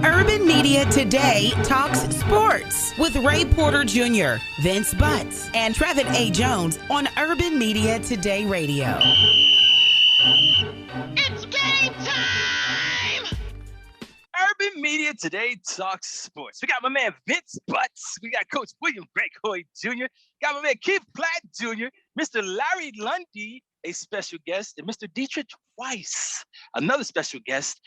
Urban Media Today talks sports with Ray Porter Jr., Vince Butts, and Trevin A. Jones on Urban Media Today Radio. It's game time! Urban Media Today talks sports. We got my man Vince Butts. We got Coach William Gregory Jr. Got my man Keith Platt Jr., Mr. Larry Lundy, a special guest, and Mr. Deatrich Weiss, another special guest.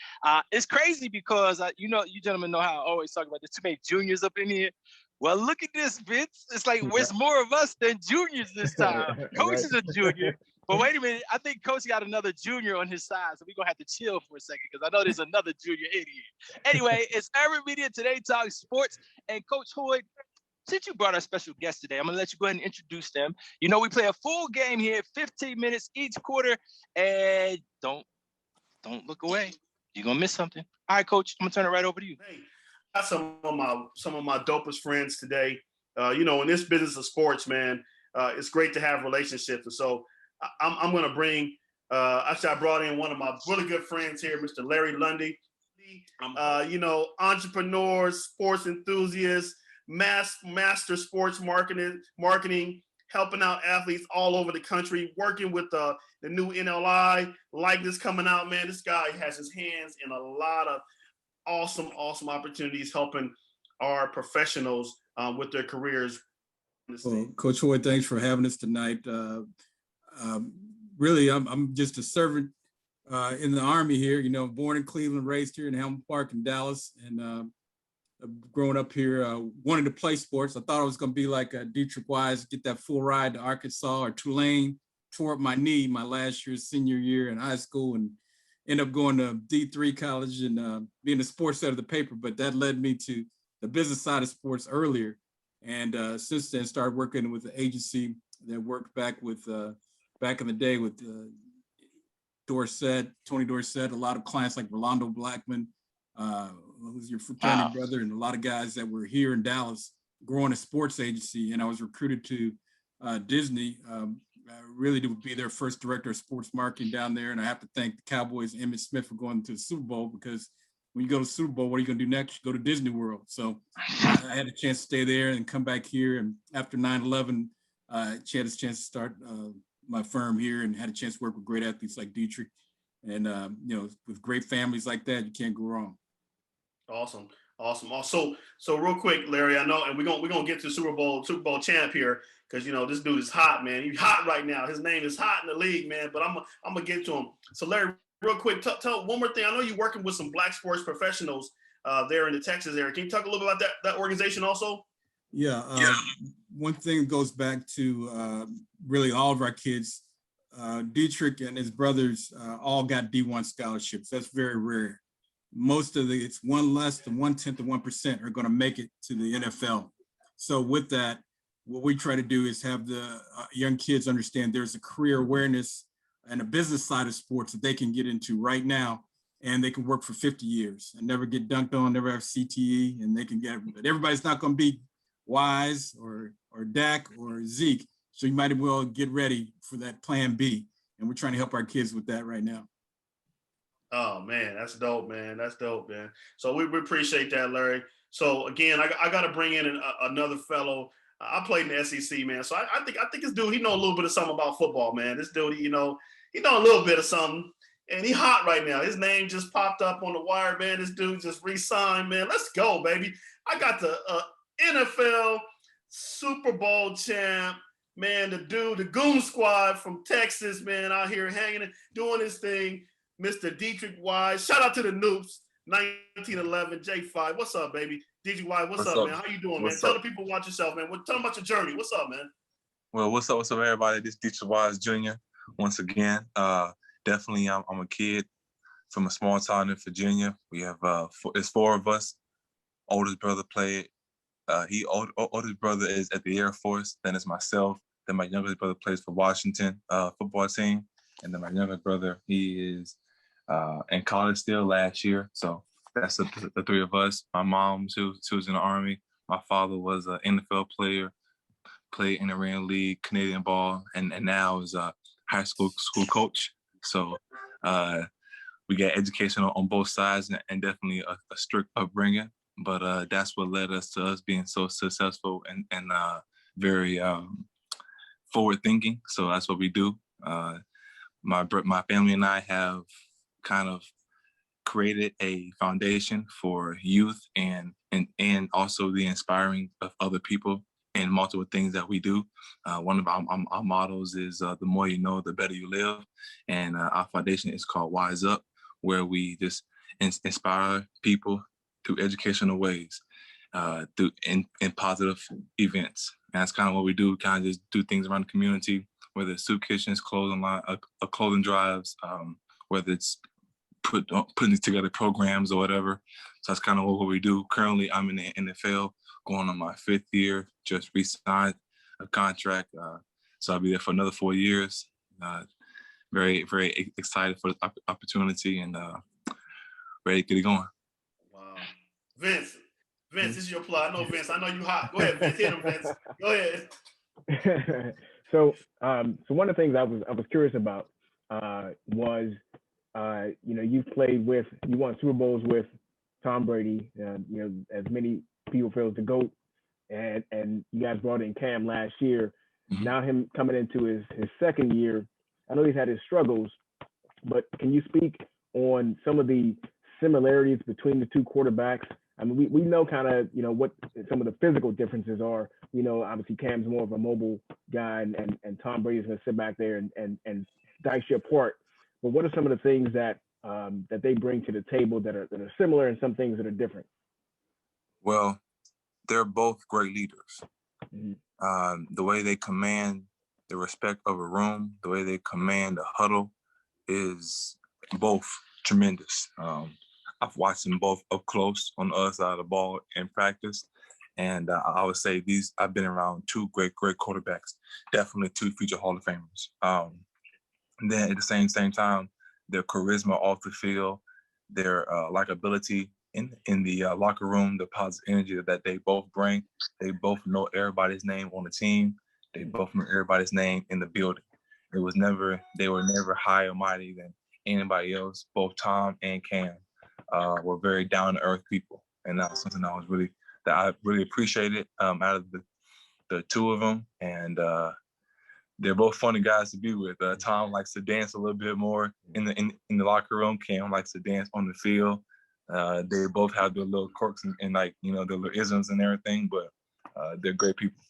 It's crazy because, you gentlemen know how I always talk about the too many juniors up in here. Well, look at this, Vince. It's like there's more of us than juniors this time. Coach is a junior. But wait a minute, I think Coach got another junior on his side, so we're going to have to chill for a second because I know there's another junior in here. Anyway, it's Urban Media Today Talk Sports. And Coach Hoyd, since you brought our special guest today, I'm going to let you go ahead and introduce them. You know, we play a full game here, 15 minutes each quarter, and don't look away. You're going to miss something. All right, Coach, I'm going to turn it right over to you. Hey, got some of my dopest friends today. In this business of sports, man, it's great to have relationships. And so I'm going to bring, actually, I brought in one of my really good friends here, Mr. Larry Lundy. Entrepreneurs, sports enthusiasts, master sports marketing, helping out athletes all over the country, working with the new NLI likeness coming out, man. This guy has his hands in a lot of awesome opportunities, helping our professionals with their careers. Well, Coach Hoyd, thanks for having us tonight. Really, I'm just a servant in the Army here, born in Cleveland, raised here in Helmut Park in Dallas, and growing up here, wanted to play sports. I thought I was going to be like Deatrich Wise, get that full ride to Arkansas or Tulane, tore up my knee my last year, senior year in high school, and ended up going to D3 college and being a sports editor of the paper. But that led me to the business side of sports earlier. And since then, started working with the agency that worked back in the day with Tony Dorsett, a lot of clients like Rolando Blackman, who's your fraternity brother, and a lot of guys that were here in Dallas growing a sports agency. And I was recruited to Disney, really to be their first director of sports marketing down there. And I have to thank the Cowboys and Emmitt Smith for going to the Super Bowl, because when you go to the Super Bowl, what are you going to do next? You go to Disney World. So I had a chance to stay there and come back here. And after 9/11, she had a chance to start my firm here and had a chance to work with great athletes like Deatrich. And, with great families like that, you can't go wrong. Awesome. So real quick, Larry, I know, and we're gonna get to Super Bowl champ here, because this dude is hot, man. He's hot right now. His name is hot in the league, man. But I'm gonna get to him. So Larry, real quick, tell one more thing. I know you're working with some Black sports professionals there in the Texas area. Can you talk a little bit about that organization also? Yeah. One thing goes back to really all of our kids. Deatrich and his brothers all got D1 scholarships. That's very rare. Most of it's one less than 1/10 of 1% are going to make it to the NFL. So with that, what we try to do is have the young kids understand there's a career awareness and a business side of sports that they can get into right now, and they can work for 50 years and never get dunked on, never have CTE, and they can get, but everybody's not going to be Wise or Dak or Zeke. So you might as well get ready for that plan B. And we're trying to help our kids with that right now. Oh, man, that's dope, man. So we appreciate that, Larry. So again, I got to bring in another fellow. I played in the SEC, man. So I think this dude, he know a little bit of something about football, man. This dude, he know a little bit of something, and he hot right now. His name just popped up on the wire, man. This dude just re-signed, man. Let's go, baby. I got the NFL Super Bowl champ, man. The Goon Squad from Texas, man, out here hanging, doing his thing. Mr. Deatrich Wise. Shout out to the Noops, 1911, J5. What's up, baby? Deatrich Wise, what's up, man? How you doing, man? Tell the people about yourself, man. Tell them about your journey. What's up, man? Well, what's up, everybody? This is Deatrich Wise Jr. Once again. Definitely, I'm a kid from a small town in Virginia. We have, it's 4 of us. Oldest brother played. Oldest brother is at the Air Force. Then it's myself. Then my youngest brother plays for Washington football team. And then my younger brother, he is in college still last year. So that's the 3 of us. My mom, she was in the Army. My father was an NFL player, played in the Iran League, Canadian ball, and now is high school coach. So we got education on both sides and definitely a strict upbringing. But that's what led us to us being so successful and very forward thinking. So that's what we do. My family and I have kind of created a foundation for youth and also the inspiring of other people in multiple things that we do. One of our mottos is the more you know, the better you live. And our foundation is called Wise Up, where we just inspire people through educational ways, through in positive events. And that's kind of what we do, kind of just do things around the community, whether it's soup kitchens, clothing line, clothing drives, whether it's putting together programs or whatever. So that's kind of what we do. Currently, I'm in the NFL, going on my 5th year, just re-signed a contract. So I'll be there for another 4 years. Very, very excited for the opportunity and ready to get it going. Wow. Vince, this is your plot. I know, Vince. I know you hot. Go ahead, Vince. Hit him, Vince. Go ahead. So one of the things I was curious about was, you won Super Bowls with Tom Brady, as many people feel the GOAT, and you guys brought in Cam last year. Mm-hmm. Now him coming into his 2nd year, I know he's had his struggles, but can you speak on some of the similarities between the two quarterbacks? I mean, we know kind of, what some of the physical differences are. Obviously Cam's more of a mobile guy and Tom Brady's going to sit back there and dice you apart. But what are some of the things that they bring to the table that are similar and some things that are different? Well, they're both great leaders. Mm-hmm. The way they command the respect of a room, the way they command a huddle is both tremendous. I've watched them both up close on the other side of the ball in practice. And I would say I've been around 2 great quarterbacks, definitely 2 future Hall of Famers. And then at the same time, their charisma off the field, their likability in the locker room, the positive energy that they both bring. They both know everybody's name on the team. They both know everybody's name in the building. They were never higher mighty than anybody else. Both Tom and Cam were very down to earth people, and that's something that I really appreciated out of the 2 of them. And they're both funny guys to be with. Tom likes to dance a little bit more in the locker room. Cam likes to dance on the field. They both have their little quirks and their little isms and everything, but they're great people.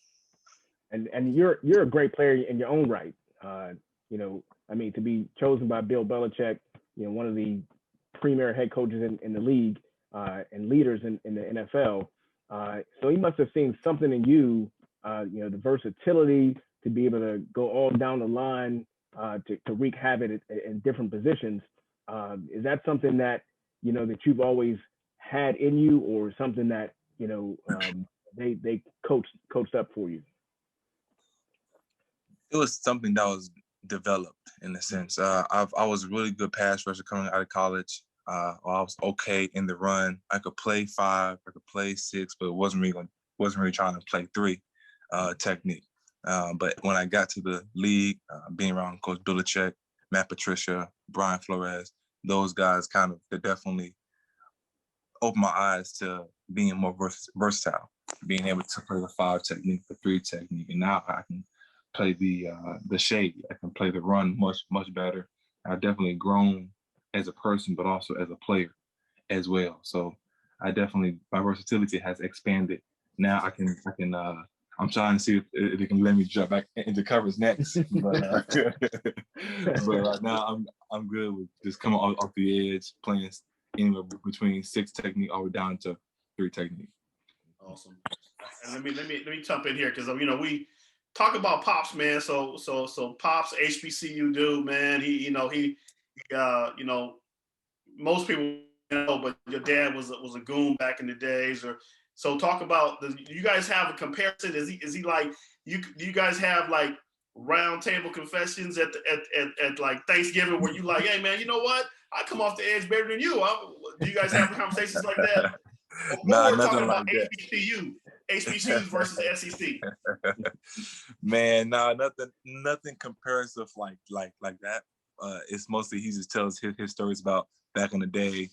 And you're a great player in your own right. To be chosen by Bill Belichick, one of the premier head coaches in the league and leaders in the NFL. So he must have seen something in you, the versatility to be able to go all down the line, to wreak havoc in different positions. Is that something that, that you've always had in you, or something that, they coached up for you? It was something that was developed in a sense. I was a really good pass rusher coming out of college. I was okay in the run. I could play 5, I could play 6, but wasn't really trying to play 3 technique. But when I got to the league, being around Coach Deatrich, Matt Patricia, Brian Flores, those guys they definitely opened my eyes to being more versatile, being able to play the 5 technique, the 3 technique, and now I can play the shade. I can play the run much better. I've definitely grown as a person, but also as a player as well. So my versatility has expanded. Now I can I'm trying to see if they can let me jump back into coverage next. But right now I'm good with just coming off the edge, playing anywhere between 6 technique all the way down to 3 technique. Awesome. And let me jump in here because we talk about Pops, man. So Pops, HBCU dude, man. He most people know, but your dad was a goon back in the days. So talk about you guys have a comparison. Is he like you? Do you guys have like round table confessions at like Thanksgiving where you like, hey man, you know what? I come off the edge better than you. Do you guys have conversations like that? Nah, we're talking like about that. HBCU. HBCUs versus SEC? Man, no, nothing comparative like that. It's mostly he just tells his stories about back in the day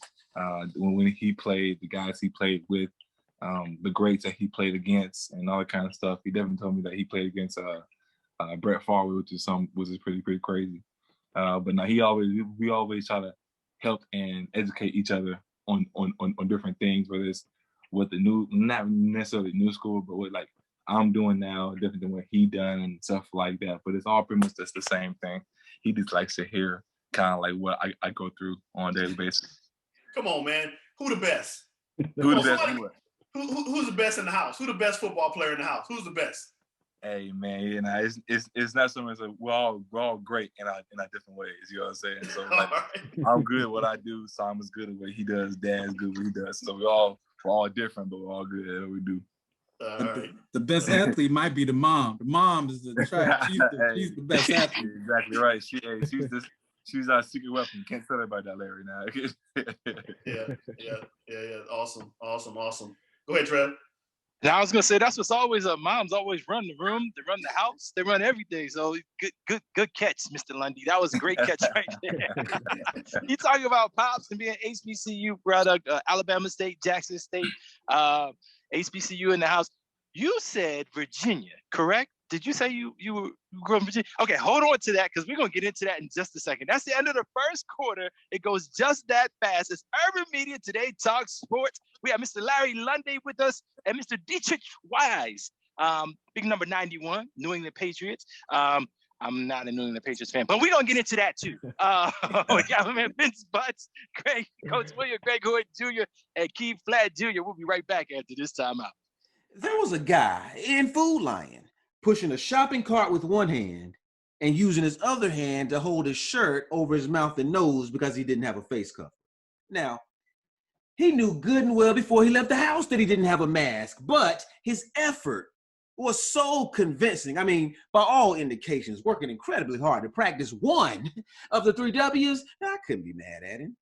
when he played, the guys he played with, the greats that he played against, and all that kind of stuff. He definitely told me that he played against Brett Favre, which is pretty crazy. But no, we always try to help and educate each other on different things, whether it's what the new, not necessarily new school, but what like I'm doing now, different than what he done and stuff like that. But it's all pretty much just the same thing. He just likes to hear kind of like what I go through on a daily basis. Come on, man. Who the best? Who the best? Who's the best in the house? Who the best football player in the house? Who's the best? Hey man, you know, it's not so much like we're all great in our different ways. You know what I'm saying? So like, I'm good at what I do. Simon's good at what he does. Dad's good at what he does. So we're all different, but we're all good at what we do. The best athlete might be the mom. The mom is the track. She's the best athlete. Exactly right. She's our secret weapon. Can't tell everybody that, Larry. Now. Yeah. Awesome. Go ahead, Trev. Now I was gonna say that's what's always moms always run the room, they run the house, they run everything. So good catch, Mr. Lundy. That was a great catch right there. You talking about pops and being HBCU product, Alabama State, Jackson State, HBCU in the house. You said Virginia, correct? Did you say you grew up in Virginia? Okay, hold on to that because we're going to get into that in just a second. That's the end of the first quarter. It goes just that fast. It's Urban Media Today Talk Sports. We have Mr. Larry Lundy with us and Mr. Deatrich Wise, big number 91, New England Patriots. I'm not a New England Patriots fan, but we're going to get into that too. We got my man Vince Butts, Coach William Greg Hoyt Jr., and Keith Flatt Jr. We'll be right back after this timeout. There was a guy in Food Lion pushing a shopping cart with one hand and using his other hand to hold his shirt over his mouth and nose because he didn't have a face cover. Now, he knew good and well before he left the house that he didn't have a mask, but his effort was so convincing. I mean, by all indications, working incredibly hard to practice one of the 3 W's, I couldn't be mad at him.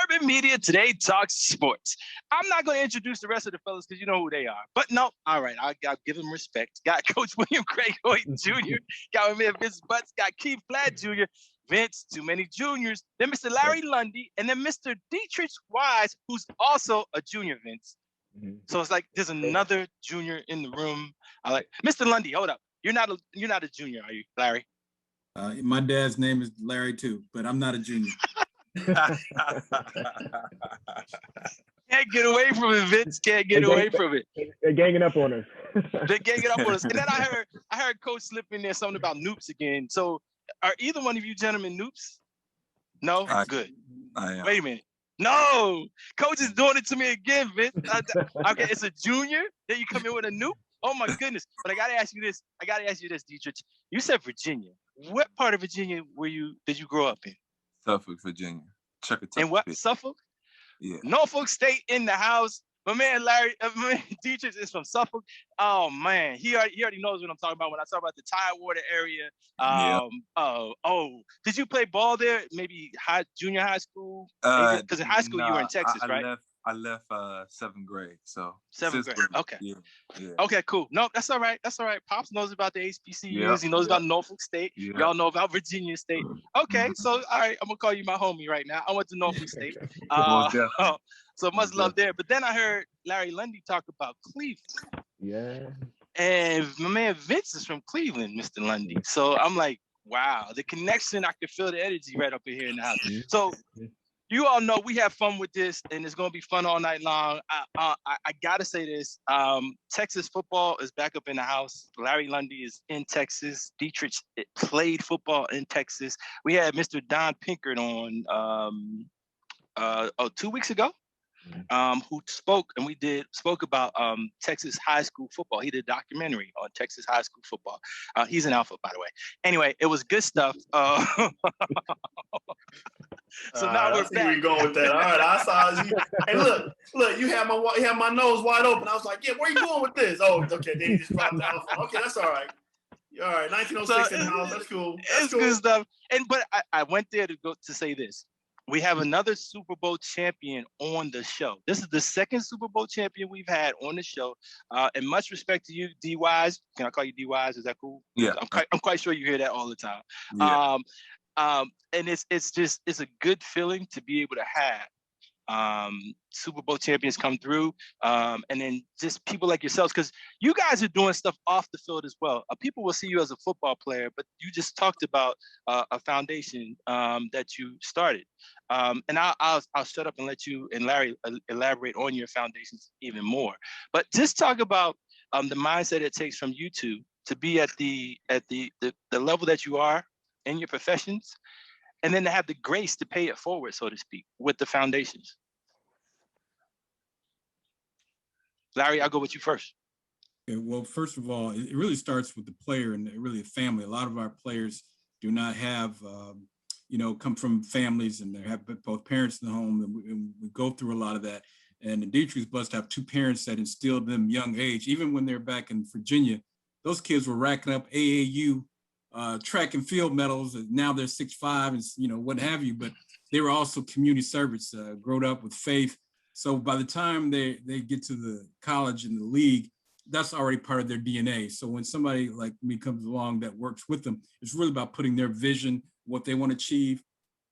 Urban Media Today Talks Sports. I'm not going to introduce the rest of the fellas because you know who they are. But no, all right, I'll give them respect. Got Coach William Craig Hoyt Jr., got my man Vince Butts, got Keith Flatt Jr., Vince, too many juniors, then Mr. Larry Lundy, and then Mr. Deatrich Wise, who's also a junior, Vince. Mm-hmm. So it's like there's another junior in the room. I like Mr. Lundy, hold up. You're not a junior, are you, Larry? My dad's name is Larry too, but I'm not a junior. Can't get away from it, Vince. Can't get away from it. They're ganging up on us. They're ganging up on us. And then I heard Coach slip in there something about noops again. So are either one of you gentlemen noops? No? Good. I am. Wait a minute. No, Coach is doing it to me again, Vince. Okay, it's a junior. Then you come in with a noop. Oh my goodness! But I gotta ask you this, Deatrich. You said Virginia. What part of Virginia did you grow up in? Suffolk, Virginia. And what? Suffolk? Yeah. Norfolk State in the house. My man Deatrich is from Suffolk. Oh man, he already knows what I'm talking about when I talk about the Tidewater area. Did you play ball there? Maybe junior high school? Because in high school you were in Texas, right? I left 7th grade, so 7th grade. Okay. Yeah. Okay, cool. No, that's all right. Pops knows about the HBCUs. He knows about Norfolk State. Yeah. Y'all know about Virginia State. Okay, so all right, I'm gonna call you my homie right now. I went to Norfolk State. So much love there. But then I heard Larry Lundy talk about Cleveland. Yeah. And my man Vince is from Cleveland, Mr. Lundy. So I'm like, wow, the connection. I can feel the energy right up in here in the house. So. You all know we have fun with this, and it's going to be fun all night long. I got to say this. Texas football is back up in the house. Larry Lundy is in Texas. Deatrich played football in Texas. We had Mr. Don Pinkert on 2 weeks ago, who spoke, and we spoke about Texas high school football. He did a documentary on Texas high school football. He's an alpha, by the way. Anyway, it was good stuff. So now we're back. Where you going with that? All right, I saw you. Hey, look, you had my nose wide open. I was like, yeah, where you going with this? Oh, okay, then you just dropped the alpha. Okay, that's all right. All right, 1906 in the house. That's cool. It's good stuff. But I went there to say this. we have another Super Bowl champion on the show. This is the second Super Bowl champion we've had on the show. And much respect to you, D Wise. Can I call you D Wise? Is that cool? Yeah. I'm quite sure you hear that all the time. Yeah. And it's a good feeling to be able to have Super Bowl champions come through, and then just people like yourselves, because you guys are doing stuff off the field as well. People will see you as a football player, but you just talked about a foundation that you started, and I'll shut up and let you and Larry elaborate on your foundations even more. But just talk about the mindset it takes from you two to be at the level that you are in your professions, and then to have the grace to pay it forward, so to speak, with the foundations. Larry, I'll go with you first. Okay, well, first of all, it really starts with the player and really a family. A lot of our players do not have, come from families and they have both parents in the home, and we go through a lot of that. And the Deatrichs blessed to have two parents that instilled them young age. Even when they're back in Virginia, those kids were racking up AAU track and field medals, and now they're 6'5" and what have you. But they were also community servants, growed up with faith. So by the time they get to the college and the league, that's already part of their DNA. So when somebody like me comes along that works with them, it's really about putting their vision, what they want to achieve,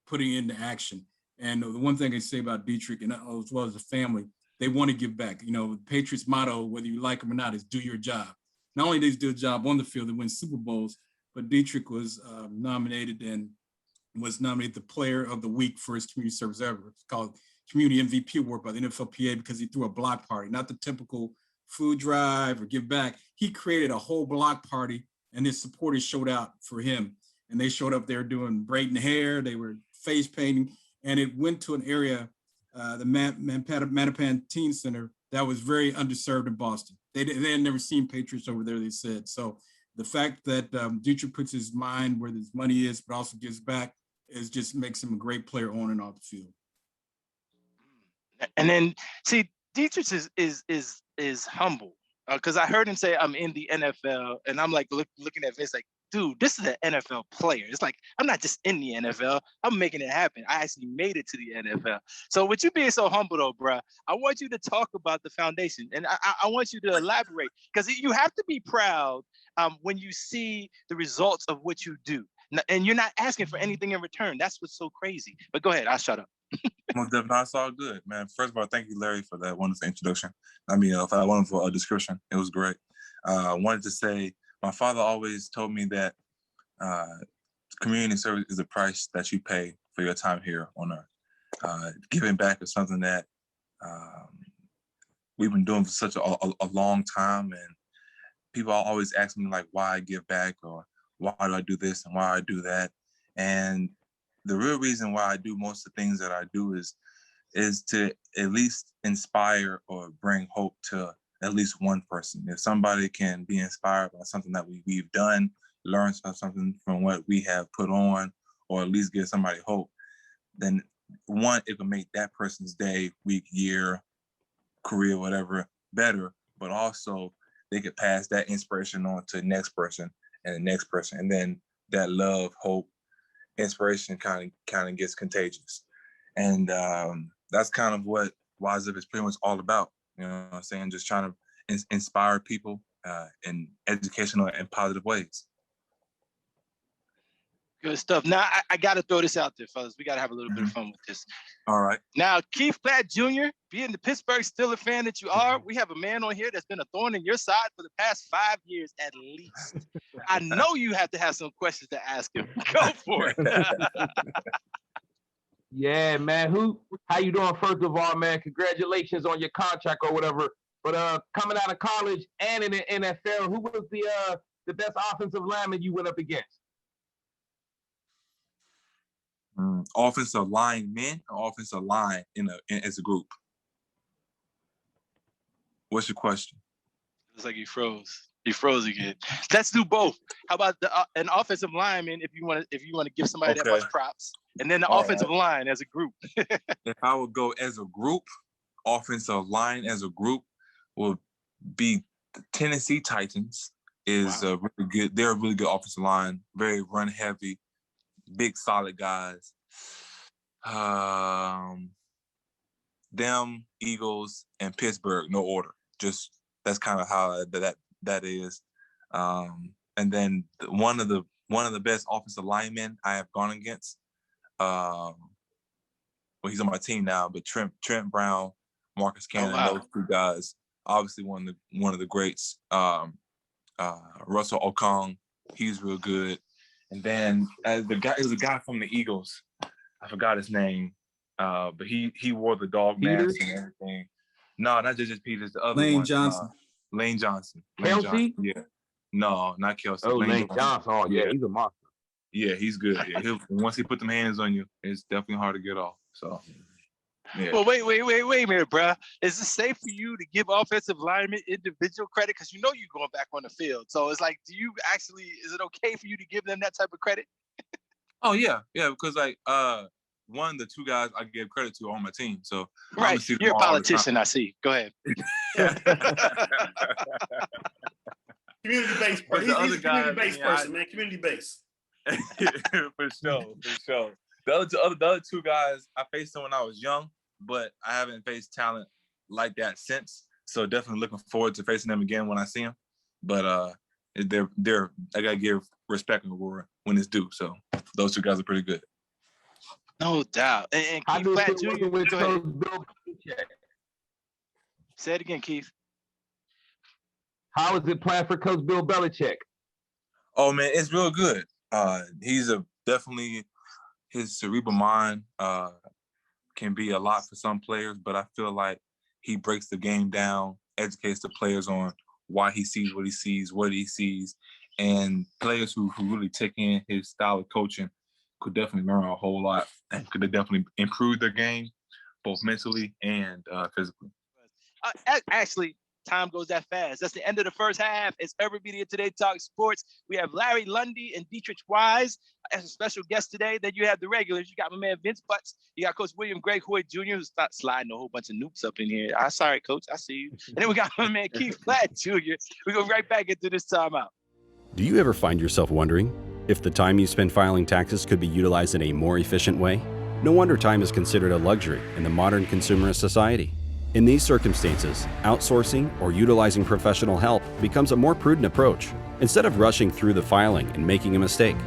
putting it into action. And the one thing I say about Deatrich, and as well as the family, they want to give back. The Patriots motto, whether you like them or not, is do your job. Not only do they do a job on the field, they win Super Bowls, but Deatrich was nominated the Player of the Week for his community service ever. It's called Community MVP Award by the NFLPA because he threw a block party, not the typical food drive or give back. He created a whole block party, and his supporters showed out for him. And they showed up there doing braiding hair, they were face painting, and it went to an area, the Mattapan Teen Center, that was very underserved in Boston. They had never seen Patriots over there, they said. So the fact that Deatrich puts his mind where his money is, but also gives back, just makes him a great player on and off the field. And then, see, Deatrich is humble, because I heard him say, "I'm in the NFL," and I'm like looking at Vince like, "Dude, this is an NFL player." It's like, I'm not just in the NFL; I'm making it happen. I actually made it to the NFL. So, with you being so humble, though, bro, I want you to talk about the foundation, and I want you to elaborate, because you have to be proud when you see the results of what you do, and you're not asking for anything in return. That's what's so crazy. But go ahead, I'll shut up. Most definitely, it's all good, man. First of all, thank you, Larry, for that wonderful introduction. For that wonderful description. It was great. I wanted to say, my father always told me that community service is the price that you pay for your time here on earth. Giving back is something that we've been doing for such a long time, and people always ask me like why I give back, or why do I do this and why I do that. And the real reason why I do most of the things that I do is to at least inspire or bring hope to at least one person. If somebody can be inspired by something that we've done, learn something from what we have put on, or at least give somebody hope, then one, it can make that person's day, week, year, career, whatever, better, but also they could pass that inspiration on to the next person and the next person. And then that love, hope, inspiration kind of gets contagious. And that's kind of what Wise Up is pretty much all about. You know what I'm saying? Just trying to inspire people in educational and positive ways. Good stuff. Now, I got to throw this out there, fellas. We got to have a little bit of fun with this. All right. Now, Keith Platt Jr., being the Pittsburgh Steelers fan that you are, we have a man on here that's been a thorn in your side for the past 5 years at least. I know you have to have some questions to ask him. Go for it. Yeah, man. How you doing? First of all, man, congratulations on your contract or whatever. But coming out of college and in the NFL, who was the best offensive lineman you went up against? Offensive linemen or offensive line as a group? What's your question? Looks like he froze. He froze again. Let's do both. How about an offensive lineman if you want to give somebody that much props, and then the offensive line as a group. If I would go as a group, offensive line as a group will be the Tennessee Titans. Is really good. They're a really good offensive line, very run heavy, big solid guys. Them, Eagles, and Pittsburgh, no order. Just that's kind of how that is. And then one of the best offensive linemen I have gone against. Well, he's on my team now, but Trent Brown, Marcus Cannon, those two guys. Obviously, one of the greats. Russell Okung, he's real good. And then there's a guy from the Eagles. I forgot his name, but he wore the dog mask and everything. No, not just Peters. The other Lane one, Johnson. Lane Johnson. Kelsey? Yeah. No, not Kelsey. Oh, Lane Johnson. Oh, yeah, he's a monster. Yeah, he's good. Yeah, once he put them hands on you, it's definitely hard to get off. So, yeah. Well, wait a minute, bruh. Is it safe for you to give offensive linemen individual credit? Because you know you're going back on the field. So it's like, is it okay for you to give them that type of credit? Oh, yeah, because one of the two guys I give credit to are on my team. So right, you're a politician, I see. Go ahead. Community-based person. He's a community-based person, man. Community-based. For sure. The other two guys, I faced them when I was young, but I haven't faced talent like that since. So definitely looking forward to facing them again when I see them. But I gotta give respect and reward when it's due. So those two guys are pretty good. No doubt. And Keith Platt Jr. Go ahead. Say it again, Keith. How is it planned for Coach Bill Belichick? Oh man, it's real good. He's definitely his cerebral mind can be a lot for some players, but I feel like he breaks the game down, educates the players on why he sees what he sees, and players who really take in his style of coaching could definitely learn a whole lot and could definitely improve their game, both mentally and physically. Actually, time goes that fast. That's the end of the first half. It's Urban Media Today Talk Sports. We have Larry Lundy and Deatrich Wise as a special guest today. Then you have the regulars. You got my man Vince Butts. You got Coach William Greg Hoyt Jr. who's not sliding a whole bunch of noobs up in here. Sorry, Coach. I see you. And then we got my man Keith Platt Jr. We go right back into this timeout. Do you ever find yourself wondering if the time you spend filing taxes could be utilized in a more efficient way? No wonder time is considered a luxury in the modern consumerist society. In these circumstances, outsourcing or utilizing professional help becomes a more prudent approach instead of rushing through the filing and making a mistake.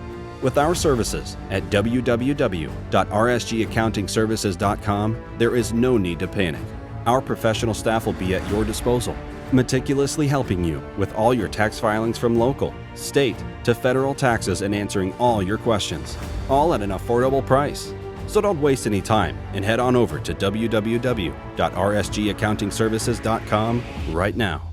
With our services at www.rsgaccountingservices.com, there is no need to panic. Our professional staff will be at your disposal, meticulously helping you with all your tax filings from local, state, to federal taxes and answering all your questions, all at an affordable price. So don't waste any time and head on over to www.rsgaccountingservices.com right now.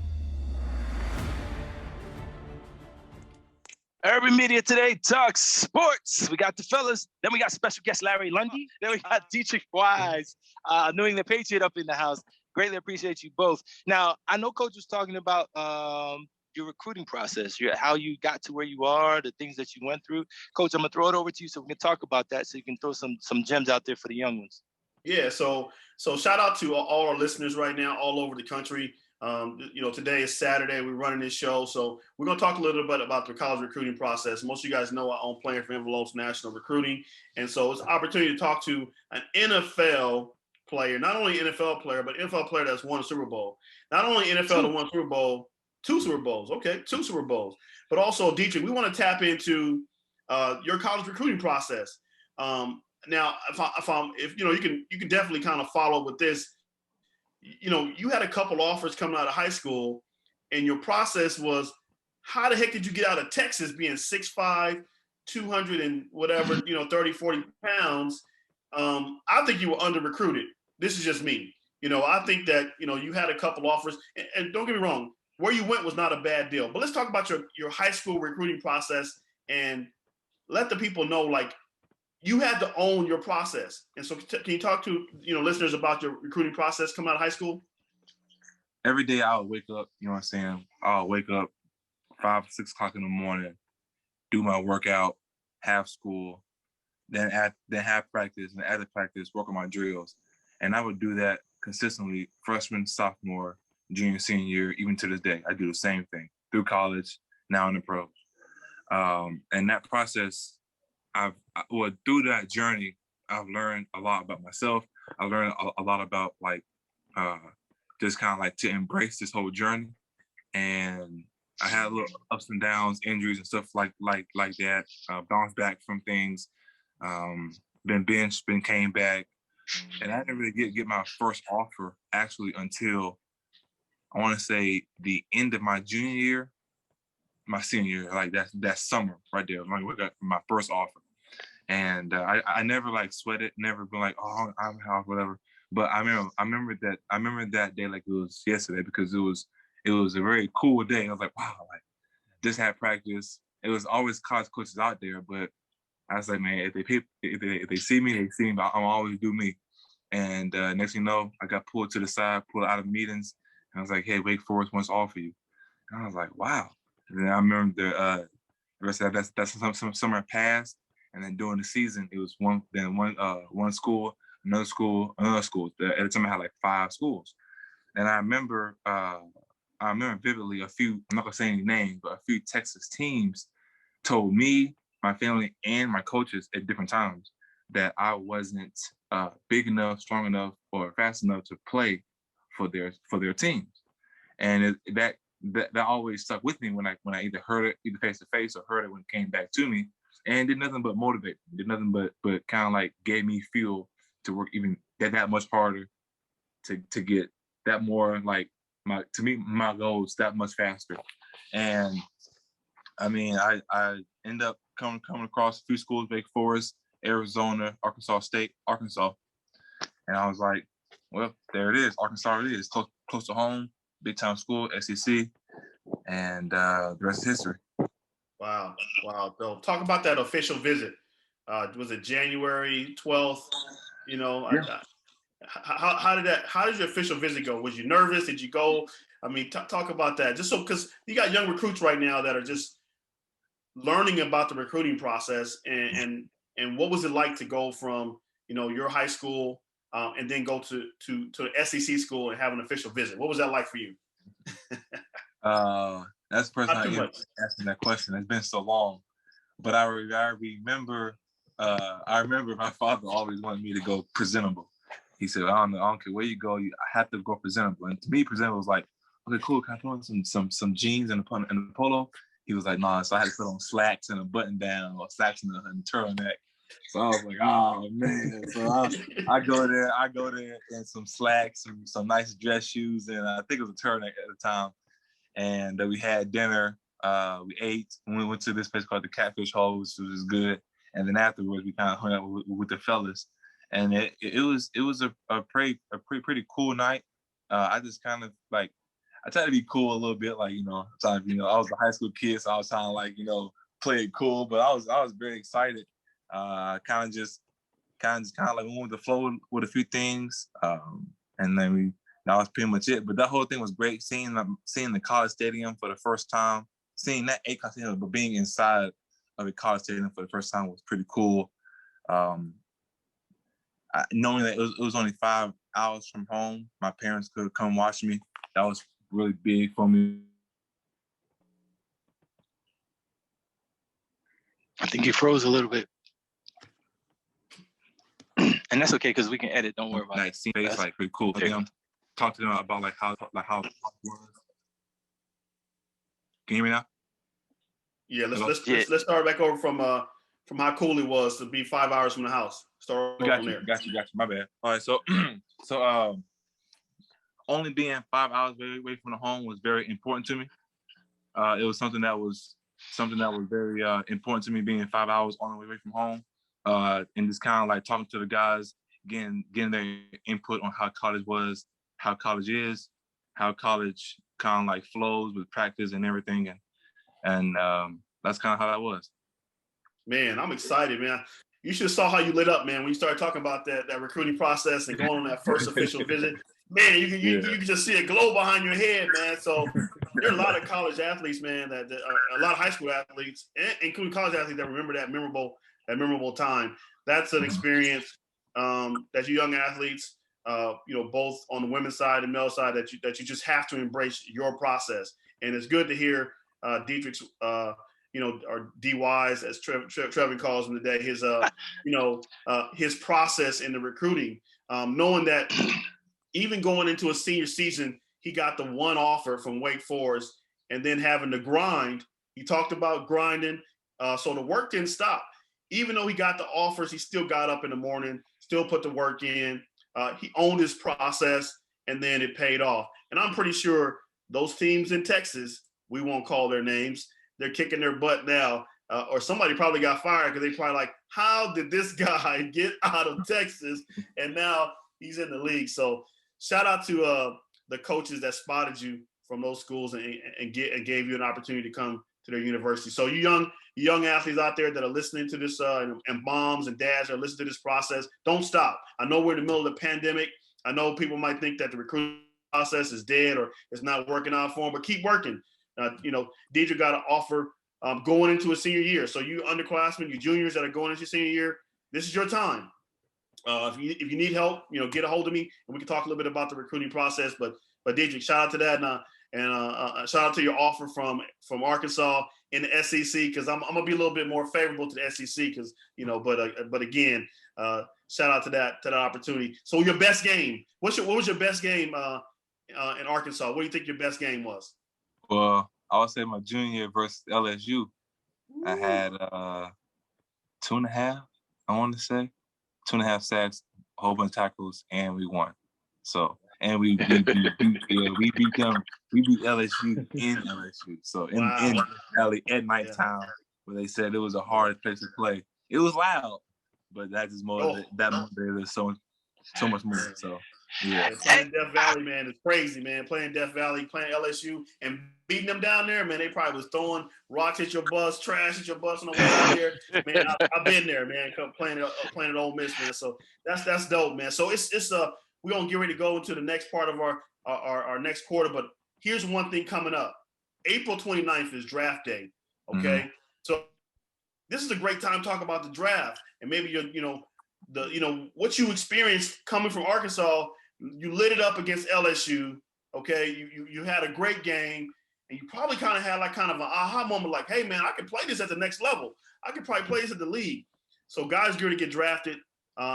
Urban Media Today talks sports. We got the fellas. Then we got special guest Larry Lundy. Then we got Deatrich Wise, New England Patriot up in the house. Greatly appreciate you both. Now, I know Coach was talking about your recruiting process, how you got to where you are, the things that you went through. Coach, I'm gonna throw it over to you so we can talk about that, so you can throw some gems out there for the young ones. Yeah, so shout out to all our listeners right now, all over the country. Today is Saturday. We're running this show, so we're gonna talk a little bit about the college recruiting process. Most of you guys know I own Playing for Envelopes National Recruiting, and so it's an opportunity to talk to an NFL player, not only NFL player, but NFL player that's won a Super Bowl. Not only NFL that won a Super Bowl. 2 Super Bowls, okay, 2 Super Bowls, but also Deatrich, we want to tap into your college recruiting process. Now, if you can definitely kind of follow with this. You had a couple offers coming out of high school, and your process was, how the heck did you get out of Texas being 6'5", 200 and whatever, 30, 40 pounds? I think you were under recruited. This is just me. I think that you had a couple offers, and don't get me wrong. Where you went was not a bad deal. But let's talk about your high school recruiting process and let the people know, like, you had to own your process. And so can you talk to listeners about your recruiting process coming out of high school? Every day I would wake up, I'll wake up 5, 6 o'clock in the morning, do my workout, have school, then have practice, and after practice, work on my drills. And I would do that consistently, freshman, sophomore, junior, senior year, even to this day. I do the same thing through college, now in the pros. And that process, through that journey, I've learned a lot about myself. I learned a lot about like just kind of like to embrace this whole journey. And I had little ups and downs, injuries and stuff like that. Bounced back from things. Been benched, been came back, and I didn't really get my first offer actually until I want to say the end of my junior year, my senior year, like that summer right there. Like we got my first offer, and I never like sweated, never been like, oh, I'm out, whatever. But I remember that day like it was yesterday, because it was a very cool day. I was like, wow, like just had practice. It was always college coaches out there, but I was like, man, if they see me, they see me. But I'm always do me. And next thing you know, I got pulled to the side, pulled out of meetings, and I was like, hey, Wake Forest wants to offer you. And I was like, wow. And then I remember the rest of that's some summer passed, and then during the season, it was one school, another school, another school. At the time, I had like 5 schools, and I remember vividly I'm not gonna say any names, but a few Texas teams told me, my family, and my coaches at different times that I wasn't big enough, strong enough, or fast enough to play for their teams, and that always stuck with me when I either heard it either face to face or heard it when it came back to me, and did nothing but motivate me, did nothing but kind of like gave me fuel to work even that much harder to get that more like to meet my goals that much faster. And I mean, I end up coming across a few schools: Wake Forest, Arizona, Arkansas State, Arkansas, and I was like, well, there it is, Arkansas. It is close to home, big time school, SEC, and the rest is history. Wow. So talk about that official visit. Was it January 12th? You know, Yeah. how did your official visit go? Was you nervous? Did you go? I mean, talk about that. Just so, because you got young recruits right now that are just learning about the recruiting process, and what was it like to go from, you know, your high school and then go to SEC school and have an official visit? What was that like for you? That's the first time I asking that question. It's been so long, but I remember my father always wanted me to go presentable. He said, I don't care where you go, I have to go presentable. And to me, presentable was like, okay, cool, can I put on some jeans and a polo? He was like, nah. So I had to put on slacks and a button down, or slacks and a turtleneck. So I was like, oh man. So I go there in some slacks, some nice dress shoes, and I think it was a turtleneck at the time. And we had dinner. We ate, and we went to this place called the Catfish Hall, which was good. And then afterwards, we kind of hung out with the fellas, and it was a pretty cool night. I just kind of like, I tried to be cool a little bit, like, you know, I was a high school kid, so I was trying to like, you know, play it cool, but I was very excited. Kind of like went with the flow with a few things, and then that was pretty much it. But that whole thing was great. Seeing the College Stadium for the first time, seeing that College Stadium, but being inside of a College Stadium for the first time was pretty cool. Knowing that it was only 5 hours from home, my parents could come watch me. That was really big for me. I think you froze a little bit. And that's okay, because we can edit. Don't worry about it. Seeing face, like, pretty cool. Talk to them about how it was. Can you hear me now? Yeah, let's start back over from how cool it was to be 5 hours from the house. Start from there. Got you. My bad. All right, so only being 5 hours away from the home was very important to me. It was something that was very important to me, being 5 hours on the way away from home, and just kind of like talking to the guys, getting their input on how college was, how college is, how college kind of like flows with practice and everything, and that's kind of how that was. Man, I'm excited, man. You should have saw how you lit up, man, when you started talking about that recruiting process and going on that first official visit. Man, you can just see a glow behind your head, man. So there are a lot of college athletes, man, that a lot of high school athletes, including college athletes, that remember that memorable time. That's an experience that you young athletes, you know, both on the women's side and male side, that you just have to embrace your process. And it's good to hear Deatrich's or DYs, as Trevor calls him today, his process in the recruiting, knowing that even going into a senior season, he got the one offer from Wake Forest, and then having to grind. He talked about grinding, so the work didn't stop. Even though he got the offers, he still got up in the morning, still put the work in. He owned his process, and then it paid off. And I'm pretty sure those teams in Texas, we won't call their names, they're kicking their butt now. Or somebody probably got fired because they probably like, how did this guy get out of Texas and now he's in the league? So shout out to the coaches that spotted you from those schools and gave you an opportunity to come to their university. So you young athletes out there that are listening to this, and moms and dads that are listening to this process, don't stop. I know we're in the middle of the pandemic. I know people might think that the recruiting process is dead or it's not working out for them, but keep working. Deatrich got an offer going into a senior year. So you underclassmen, you juniors that are going into senior year, this is your time. If you need help, get a hold of me and we can talk a little bit about the recruiting process. But Deatrich, shout out to that, and shout out to your offer from Arkansas in the SEC, because I'm gonna be a little bit more favorable to the SEC, because but again, shout out to that opportunity. So your best game, what was your best game in Arkansas? What do you think your best game was? Well, I would say my junior year versus LSU. I had 2.5. I want to say 2.5 sacks, a whole bunch of tackles, and we won. So, and we beat them. We beat LSU in LSU. So in LA at nighttime, where they said it was a hard place to play. It was loud, but that just that motivated us so much more. So yeah. Playing Death Valley, man, it's crazy, man. Playing Death Valley, playing LSU, and beating them down there, man. They probably was throwing rocks at your bus, trash at your bus on the way out there. Man, I've been there, man. Playing at Ole Miss, man. So that's dope, man. So it's we're gonna get ready to go into the next part of our next quarter. But here's one thing coming up. April 29th is draft day. Okay, Mm-hmm. So this is a great time to talk about the draft, and maybe what you experienced coming from Arkansas. You lit it up against LSU. Okay, you had a great game, and you probably kind of had an aha moment, like, hey man, I can play this at the next level. I could probably play this at the league. So guys, you're going to get drafted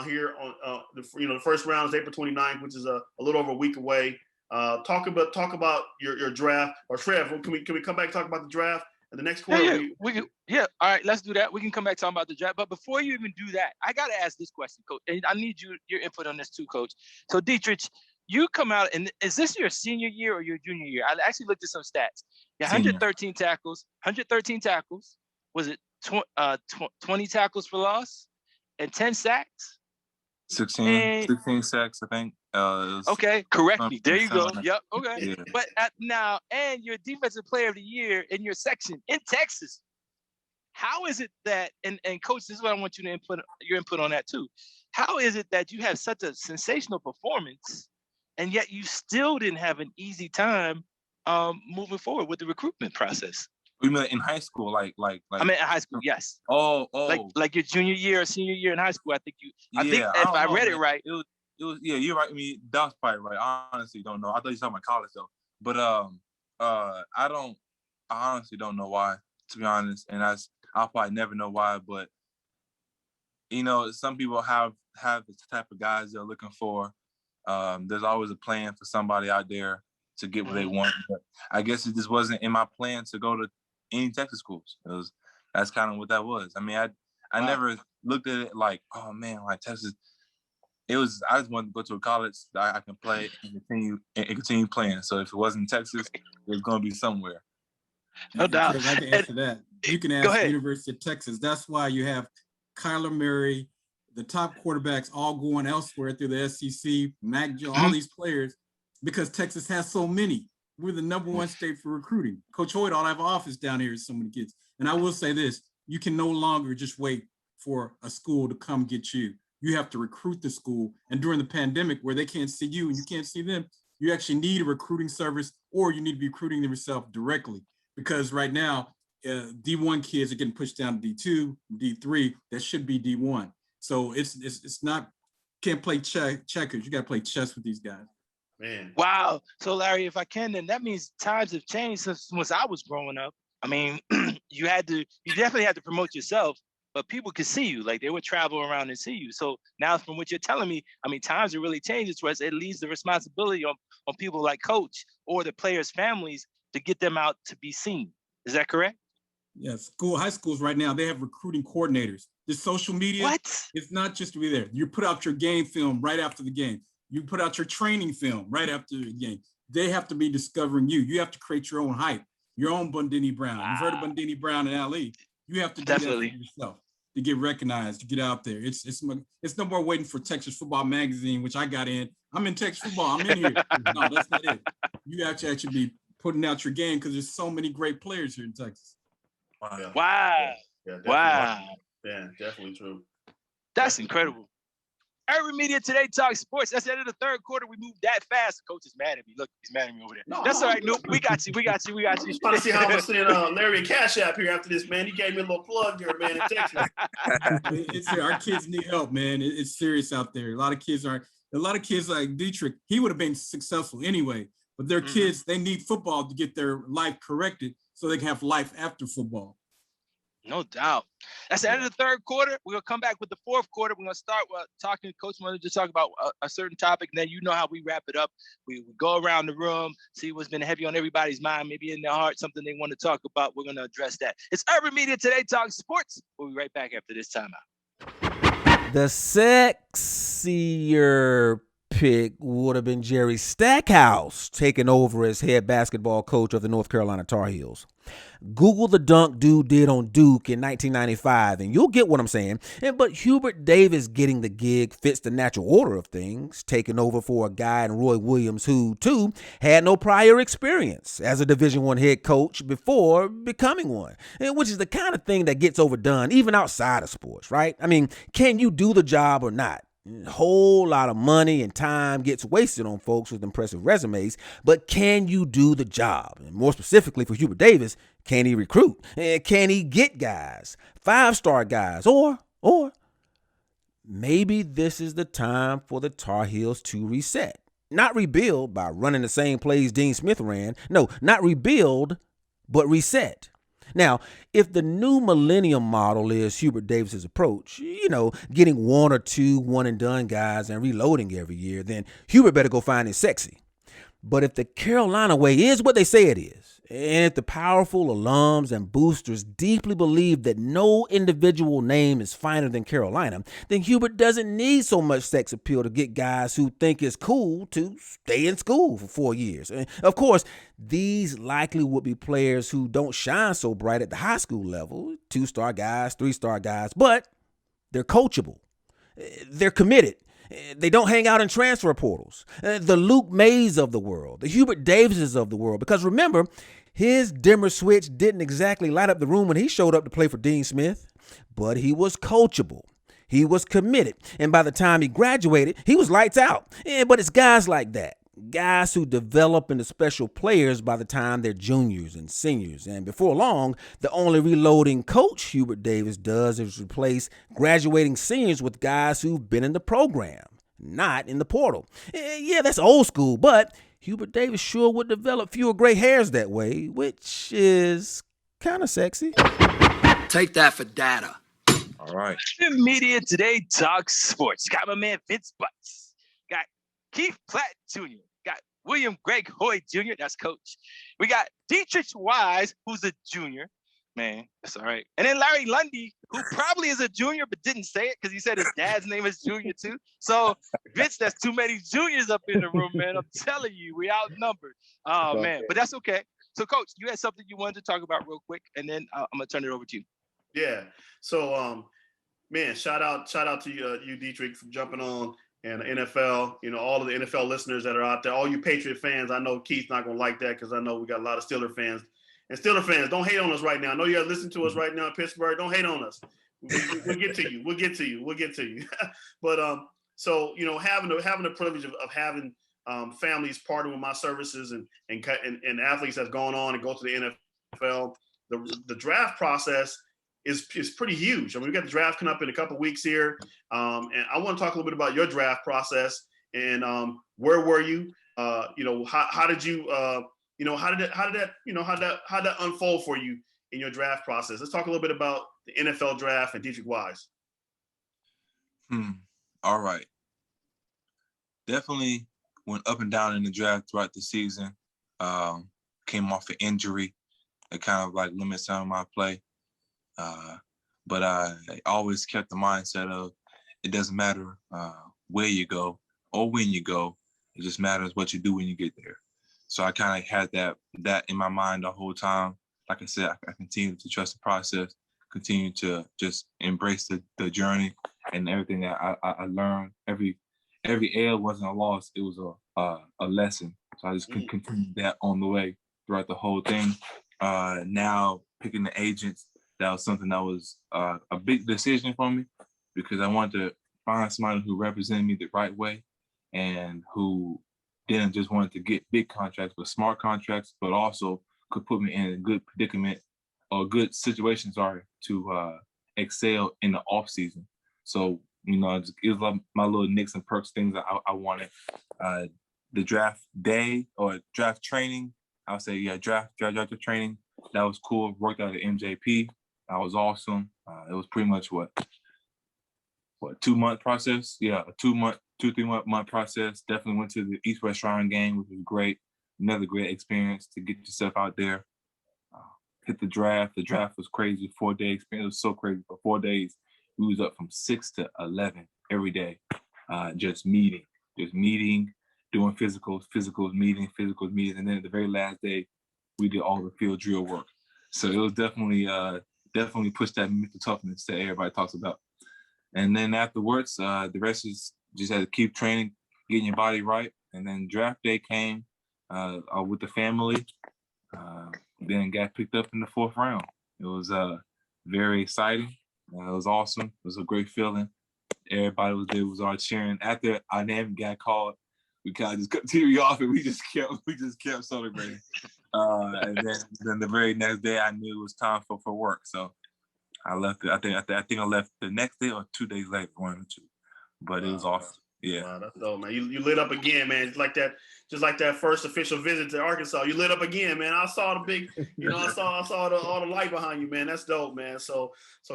here on the first round is April 29th, which is a little over a week away. Talk about your draft. Or Trev, can we come back and talk about the draft in the next quarter? Yeah. All right, let's do that. We can come back talking about the draft. But before you even do that, I got to ask this question, Coach. And I need your input on this too, Coach. So Deatrich, you come out, and is this your senior year or your junior year? I actually looked at some stats. 113 tackles. Was it 20 tackles for loss and 10 sacks? 16 sacks, I think. Okay, correct me. There you go. Yep. Okay. Yeah. But now, and you're defensive player of the year in your section in Texas. How is it that, and Coach, this is what I want you to your input on that too. How is it that you have such a sensational performance, and yet you still didn't have an easy time moving forward with the recruitment process? You mean in high school, like? I mean, in high school, yes. Oh. Like your junior year or senior year in high school. I think if I read it right. It was yeah, you're right. I mean, that's probably right. I honestly don't know. I thought you were talking about college though. But I honestly don't know why, to be honest. And I'll probably never know why. But some people have the type of guys they're looking for. There's always a plan for somebody out there to get what they want. But I guess it just wasn't in my plan to go to any Texas schools. That's kind of what that was. I mean, I never looked at it like, oh man, like Texas. I just wanted to go to a college that I can play and continue playing. So if it wasn't Texas, it was going to be somewhere. No doubt. I can answer that. You can ask the University of Texas. That's why you have Kyler Murray, the top quarterbacks all going elsewhere through the SEC, Mac Jones, all these players, because Texas has so many. We're the number one state for recruiting. Coach Hoyt all have an office down here as so many kids. And I will say this, you can no longer just wait for a school to come get you. You have to recruit the school. And during the pandemic where they can't see you and you can't see them, you actually need a recruiting service, or you need to be recruiting them yourself directly. Because right now, D1 kids are getting pushed down to D2, D3, that should be D1. So it's not, can't play checkers. You got to play chess with these guys. Man. Wow. So Larry, if I can, then that means times have changed since I was growing up. I mean, you definitely had to promote yourself, but people could see you. Like they would travel around and see you. So now from what you're telling me, I mean, times are really changing to us. It leaves the responsibility on people like Coach or the players' families to get them out to be seen. Is that correct? Yes, high schools right now, they have recruiting coordinators. This social media, it's not just to be there. You put out your game film right after the game. You put out your training film right after the game. They have to be discovering you. You have to create your own hype, your own Bundini Brown. You've heard of Bundini Brown and Ali. You have to do that for yourself to get recognized, to get out there. It's no more waiting for Texas Football Magazine, which I got in. I'm in Texas football. I'm in here. No, that's not it. You have to actually be putting out your game because there's so many great players here in Texas. Wow. Yeah, wow. Yeah, definitely true. That's incredible. Urban Media Today talks sports. That's the end of the third quarter. We moved that fast. Coach is mad at me. Look, he's mad at me over there. No, that's all right, Nope. We got you. I'm just trying to see how I'm going to send Larry a cash app here after this, man. You gave me a little plug there, man, in Texas. Our kids need help, man. It's serious out there. A lot of kids like Deatrich, he would have been successful anyway, but their kids, they need football to get their life corrected so they can have life after football. No doubt. That's the end of the third quarter. We're going to come back with the fourth quarter. We're going to start talking to Coach Miller, just talk about a certain topic. And then you know how we wrap it up. We go around the room, see what's been heavy on everybody's mind, maybe in their heart, something they want to talk about. We're going to address that. It's Urban Media Today Talks Sports. We'll be right back after this timeout. The sexier pick would have been Jerry Stackhouse taking over as head basketball coach of the North Carolina Tar Heels. Google the dunk dude did on Duke in 1995, and you'll get what I'm saying. But Hubert Davis getting the gig fits the natural order of things, taking over for a guy in Roy Williams who, too, had no prior experience as a Division I head coach before becoming one, which is the kind of thing that gets overdone even outside of sports, right? I mean, can you do the job or not? A whole lot of money and time gets wasted on folks with impressive resumes, but can you do the job? And more specifically for Hubert Davis, can he recruit? Can he get guys, 5-star guys? Or maybe this is the time for the Tar Heels to reset. Not rebuild by running the same plays Dean Smith ran. No, not rebuild, but reset. Now, if the new millennium model is Hubert Davis's approach, getting one or two one-and-done guys and reloading every year, then Hubert better go find his sexy. But if the Carolina way is what they say it is, and if the powerful alums and boosters deeply believe that no individual name is finer than Carolina, then Hubert doesn't need so much sex appeal to get guys who think it's cool to stay in school for 4 years. And of course, these likely would be players who don't shine so bright at the high school level, 2-star guys, 3-star guys, but they're coachable. They're committed. They don't hang out in transfer portals. The Luke Mays of the world, the Hubert Davises of the world. Because remember, his dimmer switch didn't exactly light up the room when he showed up to play for Dean Smith, but he was coachable. He was committed. And by the time he graduated, he was lights out. But it's guys like that, guys who develop into special players by the time they're juniors and seniors. And before long, the only reloading coach Hubert Davis does is replace graduating seniors with guys who've been in the program, not in the portal. Yeah, that's old school, but Hubert Davis sure would develop fewer gray hairs that way, which is kind of sexy. Take that for data. All right. Urban Media Today Talks Sports. Got my man Vince Butts. Got Keith Platt Jr. Got William Greg Hoy Jr. That's coach. We got Deatrich Wise, who's a junior. Man, that's all right. And then Larry Lundy, who probably is a junior but didn't say it because he said his dad's name is Junior too. So, Vince, that's too many juniors up in the room, man. I'm telling you, we outnumbered. Oh, man. But that's okay. So, Coach, you had something you wanted to talk about real quick, and then I'm going to turn it over to you. Yeah. So, man, shout out to you, Deatrich, for jumping on. And the NFL, all of the NFL listeners that are out there, all you Patriot fans, I know Keith's not going to like that because I know we got a lot of Steeler fans. And Steeler fans, don't hate on us right now. I know you guys listening to us right now in Pittsburgh. Don't hate on us. We'll get to you. We'll get to you. But so having the privilege of having families partner with my services and athletes that's going on and go to the NFL, the draft process is pretty huge. I mean, we got the draft coming up in a couple of weeks here, and I want to talk a little bit about your draft process and where were you? How did you? How did that unfold for you in your draft process. Let's talk a little bit about the NFL draft and Deatrich Wise. All right. Definitely went up and down in the draft throughout the season. Came off an injury. It kind of like limits some of my play. But I always kept the mindset of it doesn't matter where you go or when you go. It just matters what you do when you get there. So I kind of had that in my mind the whole time. Like I said, I continue to trust the process, continue to just embrace the journey and everything that I learned. Every L wasn't a loss; it was a lesson. So I just continued that on the way throughout the whole thing. Now picking the agents, that was something that was a big decision for me because I wanted to find somebody who represented me the right way and who didn't just want to get big contracts, but smart contracts, but also could put me in a good predicament or good situation, to excel in the off season. So, it was like my little nicks and perks things that I wanted. The draft day or draft training, I would say, yeah, draft training. That was cool. Worked out at MJP. That was awesome. It was pretty much what 2-month process? Yeah, a 3-month process. Definitely went to the East West Shrine game, which was great. Another great experience to get yourself out there. Hit the draft. The draft was crazy. 4-day experience. It was so crazy. For 4 days, we was up from 6 to 11 every day, just meeting, doing physicals, meetings. And then the very last day, we did all the field drill work. So it was definitely pushed that mental toughness that everybody talks about. And then afterwards, the rest is just had to keep training, getting your body right. And then draft day came with the family. Then got picked up in the 4th round. It was very exciting. It was awesome. It was a great feeling. Everybody was there, was all cheering. After our name got called, we kind of just cut the TV off and we just kept celebrating. And then the very next day, I knew it was time for work. So I left. I think I left the next day or 2 days later, 1 or 2. But it was awesome. Yeah. Wow, that's dope, man. You lit up again, man. Just like that first official visit to Arkansas. You lit up again, man. I saw the big, I saw all the light behind you, man. That's dope, man. So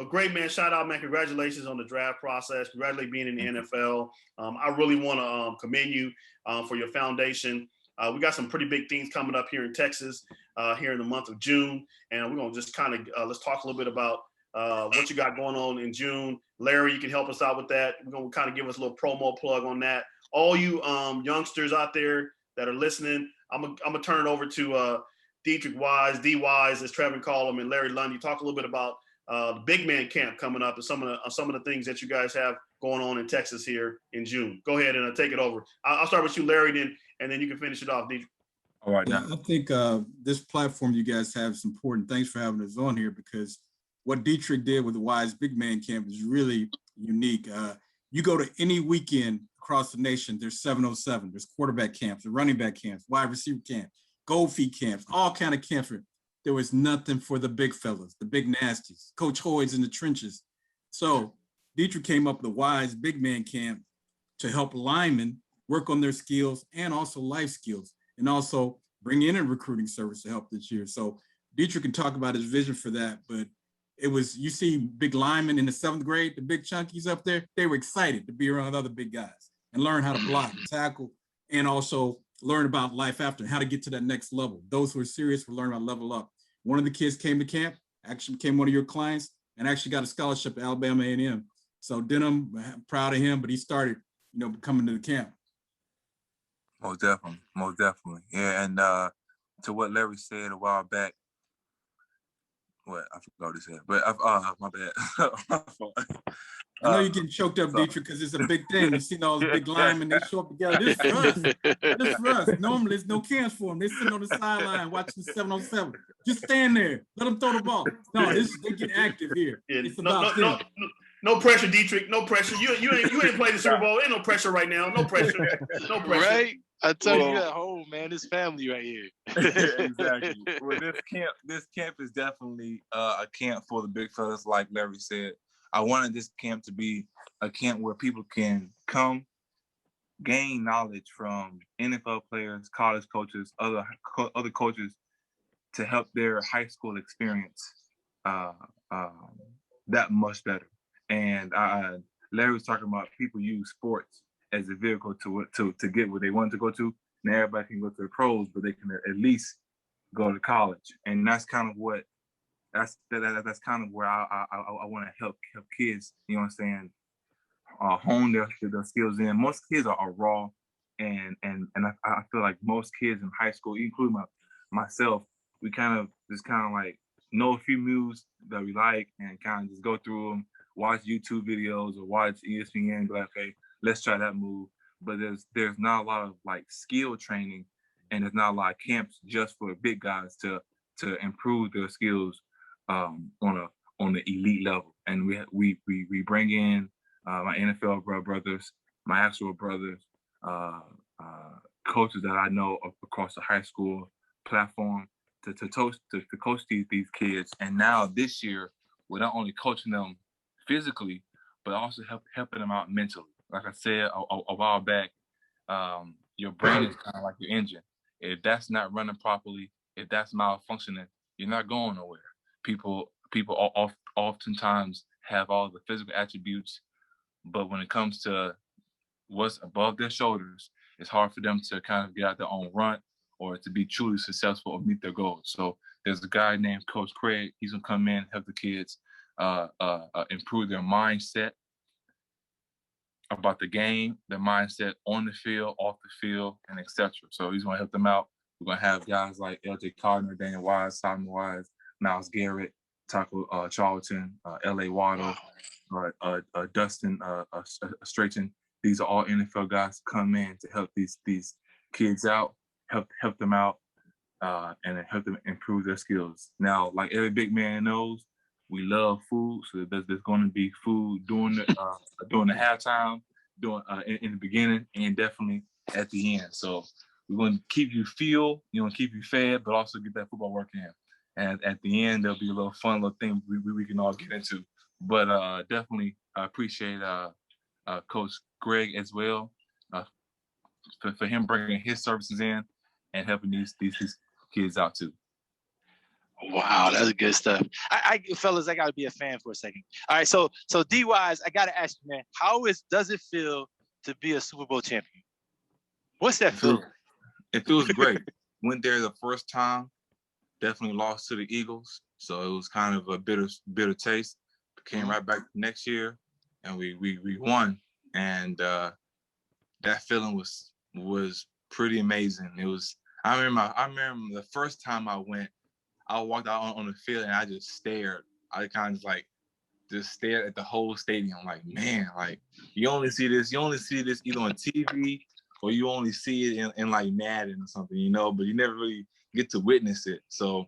great, man. Shout out, man. Congratulations on the draft process. Congratulations being in the NFL. I really want to commend you for your foundation. We got some pretty big things coming up here in Texas here in the month of June, and we're gonna just kind of let's talk a little bit about what you got going on in June. Larry, you can help us out with that. We're going to kind of give us a little promo plug on that. All you youngsters out there that are listening, I'm gonna turn it over to Deatrich Wise, D Wise, as Trevin called him, and Larry Lundy. Talk a little bit about the big man camp coming up and some of the things that you guys have going on in Texas here in June. Go ahead and take it over. I'll start with you, Larry, and then you can finish it off, Deatrich. All right. Yeah, I think this platform you guys have is important. Thanks for having us on here because what Deatrich did with the Wise Big Man Camp is really unique. You go to any weekend across the nation, there's 707, there's quarterback camps, running back camps, wide receiver camps, gold feet camps, all kind of camps. There was nothing for the big fellas, the big nasties, Coach Hoy's in the trenches. So Deatrich came up with the Wise Big Man Camp to help linemen work on their skills and also life skills, and also bring in a recruiting service to help this year. So Deatrich can talk about his vision for that, but it was, you see big linemen in the 7th grade, the big chunkies up there, they were excited to be around other big guys and learn how to block, tackle, and also learn about life after, how to get to that next level. Those who are serious will learn how to level up. One of the kids came to camp, actually became one of your clients, and actually got a scholarship at Alabama A&M. So Denham, proud of him, but he started, coming to the camp. Most definitely. Yeah, and to what Larry said a while back, what I forgot what he said, but my bad. I know you're getting choked up, Deatrich, because it's a big thing. You've seen all those big linemen, they show up together. This for us. This for us. Normally, there's no camps for them. They're sitting on the sideline watching the 7-on-7. Just stand there. Let them throw the ball. No, they get active here. It's about them. No pressure, Deatrich. No pressure. You ain't played the Super Bowl. Ain't no pressure right now. No pressure. No pressure. Right? I tell you at home, man, it's family right here. Exactly. Well, this camp is definitely a camp for the big fellas, like Larry said. I wanted this camp to be a camp where people can come, gain knowledge from NFL players, college coaches, other coaches, to help their high school experience that much better. And Larry was talking about people use sports as a vehicle to get where they want to go to. Now everybody can go to the pros, but they can at least go to college. And that's kind of what that's kind of where I want to help kids. You know what I'm saying? Hone their skills in. Most kids are raw, and I feel like most kids in high school, including myself, we kind of like know a few moves that we like and kind of just go through them, watch YouTube videos or watch ESPN, be like, okay, let's try that move. But there's not a lot of like skill training, and there's not a lot of camps just for big guys to improve their skills on the elite level. And we bring in my NFL brothers, my actual brothers, coaches that I know across the high school platform to coach these kids. And now this year, we're not only coaching them physically, but also helping them out mentally. Like I said a while back, your brain is kind of like your engine. If that's not running properly, if that's malfunctioning, you're not going nowhere. People oftentimes have all the physical attributes, but when it comes to what's above their shoulders, it's hard for them to kind of get out their own run or to be truly successful or meet their goals. So there's a guy named Coach Craig. He's gonna come in, help the kids improve their mindset about the game, their mindset on the field, off the field, and etc. So he's gonna help them out. We're gonna have guys like LJ Cardner, Daniel Wise, Simon Wise, Miles Garrett, Taco Charlton, L.A. Waddle, Dustin Straighten. These are all NFL guys come in to help these kids out, help them out, and help them improve their skills. Now, like every big man knows, we love food, so there's going to be food during the halftime, in the beginning, and definitely at the end. So we're going to keep you keep you fed, but also get that football work in. And at the end, there'll be a little fun little thing we can all get into. But definitely I appreciate Coach Greg as well for him bringing his services in and helping these kids out too. Wow, that's good stuff. Fellas, I gotta be a fan for a second. All right, so D Wise, I gotta ask you, man, does it feel to be a Super Bowl champion? What's that feeling? It feels great. Went there the first time, definitely lost to the Eagles, so it was kind of a bitter taste. Came right back next year, and we won, and that feeling was pretty amazing. It was. I remember the first time I went. I walked out on the field and I just stared. I kind of just stared at the whole stadium. Like, man, like you only see this either on TV or you only see it in like Madden or something, but you never really get to witness it. So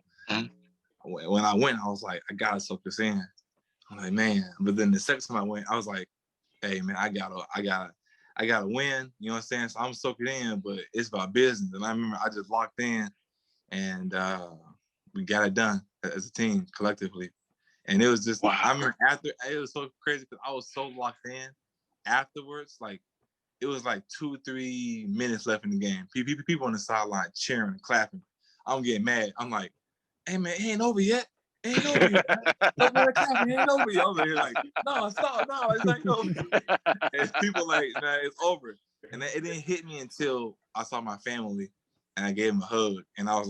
when I went, I was like, I gotta soak this in. I'm like, man. But then the second time I went, I was like, hey man, I gotta win. You know what I'm saying? So I'm soaking in, but it's about business. And I remember I just locked in and we got it done as a team collectively. And it was just, wow. I remember after, it was so crazy because I was so locked in afterwards. Like, it was like 2-3 minutes left in the game. People on the sideline cheering and clapping. I'm getting mad. I'm like, hey man, it ain't over yet. It ain't over yet. It ain't over yet. I was like, no, stop. No, it's not over yet. And people like, nah, it's over. And it didn't hit me until I saw my family and I gave them a hug. And I was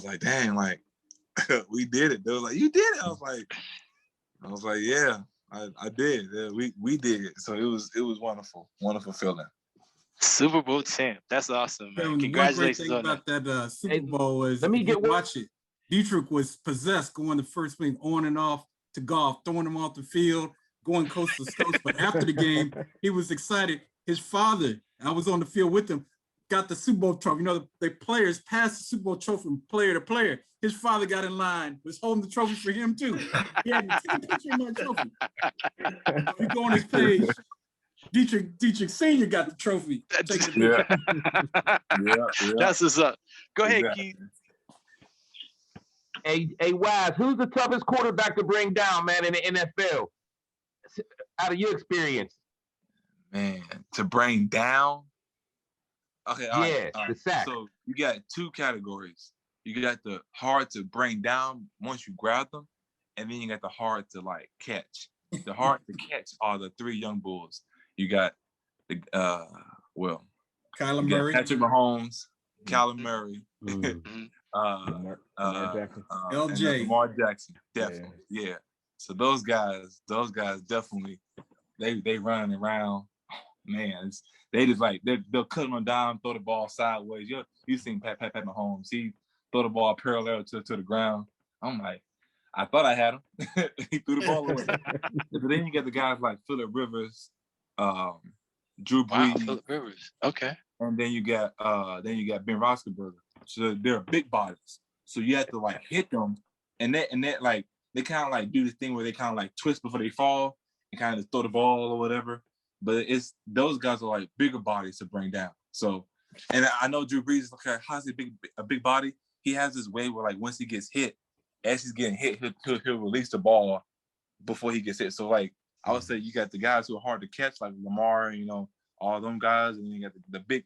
like, dang, like, we did it. They was like, you did it. I was like, yeah, I did. Yeah, we did it. So it was wonderful feeling. Super Bowl champ. That's awesome, man. Congratulations on that. One great thing about that Super Bowl is, watch it. Deatrich was possessed going the first thing on and off to golf, throwing him off the field, going coast to coast. But after the game, he was excited. His father, I was on the field with him, got the Super Bowl trophy. The players passed the Super Bowl trophy from player to player. His father got in line, was holding the trophy for him too. He had to take a picture of my trophy. If you go on his page, Deatrich Sr. got the trophy. Yeah. That's what's up. Go ahead, Keith. Hey, Wise, who's the toughest quarterback to bring down, man, in the NFL? Out of your experience. Man, to bring down? Okay, all right. The sack. So you got two categories. You got the hard to bring down once you grab them, and then you got the hard to like catch. The hard to catch are the three young bulls. You got the Kyler Murray, Patrick Mahomes, Kyler Murray, Lamar Jackson. LJ. and Lamar Jackson, definitely, yeah. So those guys definitely, they running around, man. They just like they'll cut them down, throw the ball sideways. You seen Pat Mahomes? He throw the ball parallel to the ground. I'm like, I thought I had him. He threw the ball away. But then you get the guys like Phillip Rivers, Drew Brees. Wow, Phillip Rivers. Okay. And then you got Ben Roethlisberger. So they're big bodies. So you have to like hit them, and that like they kind of like do this thing where they kind of like twist before they fall and kind of throw the ball or whatever. But it's those guys are like bigger bodies to bring down. So, and I know Drew Brees is okay. How's he a big body? He has this way where like once he gets hit, as he's getting hit, he'll release the ball before he gets hit. So like I would say you got the guys who are hard to catch, like Lamar, all them guys, and then you got the big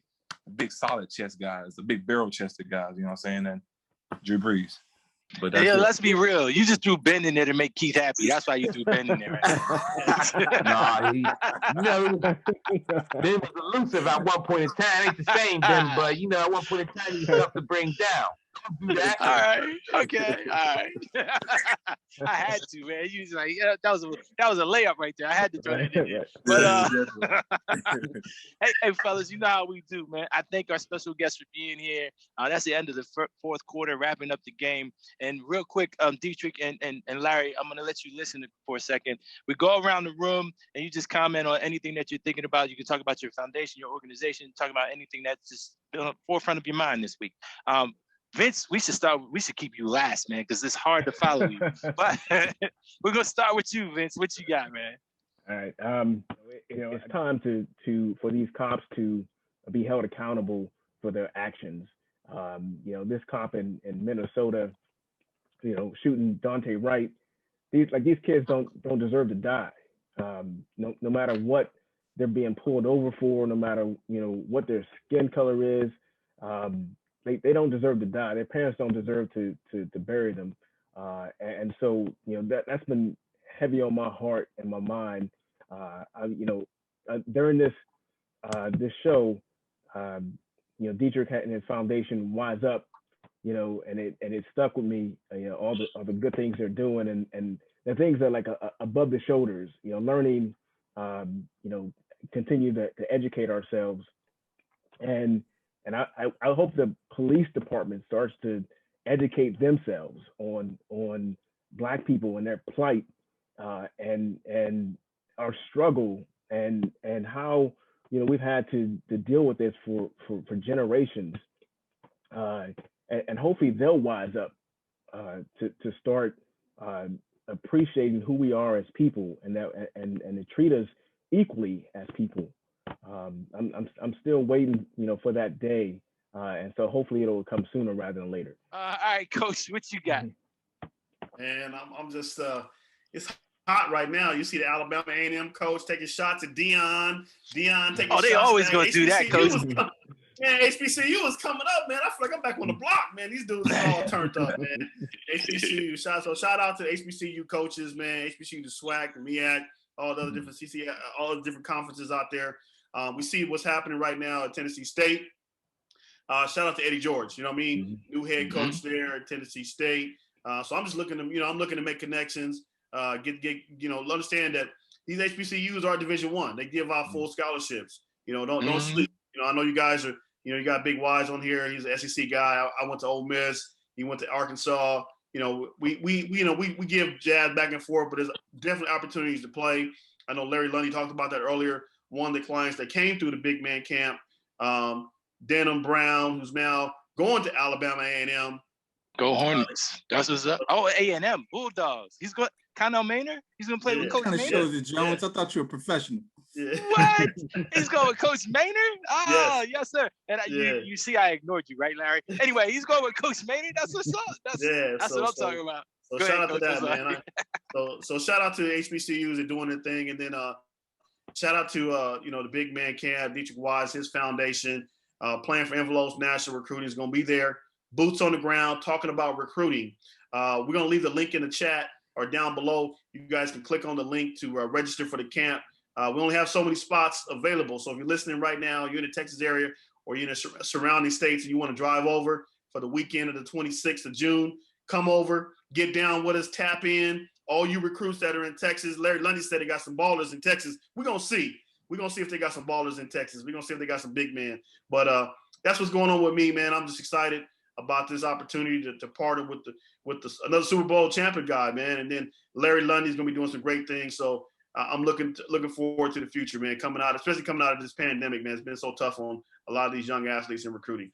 solid chest guys, the big barrel chested guys, you know what I'm saying? And Drew Brees. But that's let's be real. You just threw Ben in there to make Keith happy. That's why you threw Ben in there. Right? Nah, Ben was elusive at one point in time. Ain't the same Ben, but at one point in time he was tough to bring down. Don't do that. All right. Okay. All right. I had to, man. You was like, that was a layup right there. I had to throw that in there. But hey, fellas, you know how we do, man. I thank our special guests for being here. That's the end of the fourth quarter, wrapping up the game. And real quick, Deatrich and Larry, I'm gonna let you listen for a second. We go around the room and you just comment on anything that you're thinking about. You can talk about your foundation, your organization, talk about anything that's just on the forefront of your mind this week. Vince, we should keep you last, man, because it's hard to follow you. But we're gonna start with you, Vince. What you got, man? All right. It's time for these cops to be held accountable for their actions. This cop in Minnesota, shooting Dante Wright. These kids don't deserve to die. No matter what they're being pulled over for, no matter what their skin color is. They don't deserve to die. Their parents don't deserve to bury them. And so, that's been heavy on my heart and my mind. During this show, Deatrich and his foundation Wise Up, and it stuck with me. All the good things they're doing, and the things that are like above the shoulders. Learning, continue to educate ourselves, and I hope the police department starts to educate themselves on Black people and their plight, and our struggle, and how we've had to deal with this for generations, and hopefully they'll wise up to start appreciating who we are as people, and to treat us equally as people. I'm still waiting, for that day, and so hopefully it'll come sooner rather than later. All right, Coach, what you got? And I'm just it's hot right now. You see the Alabama A&M coach taking shots at Deion taking shots. Oh, they always gonna do that, Coach. Man, HBCU is coming up, man. I feel like I'm back on the block, man. These dudes are all turned up, man. HBCU, shout out to HBCU coaches, man. HBCU, the SWAC, the MEAC, all the other different all the different conferences out there. We see what's happening right now at Tennessee State. Shout out to Eddie George, you know what I mean? New head coach there at Tennessee State. So I'm just looking to, I'm looking to make connections, understand that these HBCUs are Division I. They give out full scholarships. Don't sleep. I know you guys are, you got Big Wise on here. He's an SEC guy. I went to Ole Miss. He went to Arkansas. We give jabs back and forth, but there's definitely opportunities to play. I know Larry Lundy talked about that earlier. One of the clients that came through the big man camp, Denham Brown, who's now going to Alabama A&M. Go Hornets. That's what's up. Oh, A&M, Bulldogs. He's going Connell Maynard? He's going to play with Coach Maynard? What kind of shows it, Jones? I thought you were a professional. Yeah. What? He's going with Coach Maynard? Yes, sir. And you see I ignored you, right, Larry? Anyway, he's going with Coach Maynard? That's what's up. That's what I'm talking about. So shout out to that, man. So shout out to the HBCUs and doing their thing. And then shout out to, the big man camp, Deatrich Wise, his foundation, Playing for Envelopes, National Recruiting is going to be there. Boots on the ground, talking about recruiting. We're going to leave the link in the chat are down below. You guys can click on the link to register for the camp. We only have so many spots available. So if you're listening right now, you're in the Texas area or you're in the surrounding states and you want to drive over for the weekend of the 26th of June, come over, get down with us, tap in. All you recruits that are in Texas, Larry Lundy said they got some ballers in Texas. We're going to see. We're going to see if they got some ballers in Texas. We're going to see if they got some big men. But that's what's going on with me, man. I'm just excited about this opportunity to partner with another Super Bowl champion guy, man. And then Larry Lundy's going to be doing some great things. So I'm looking forward to the future, man, especially coming out of this pandemic, man. It's been so tough on a lot of these young athletes in recruiting.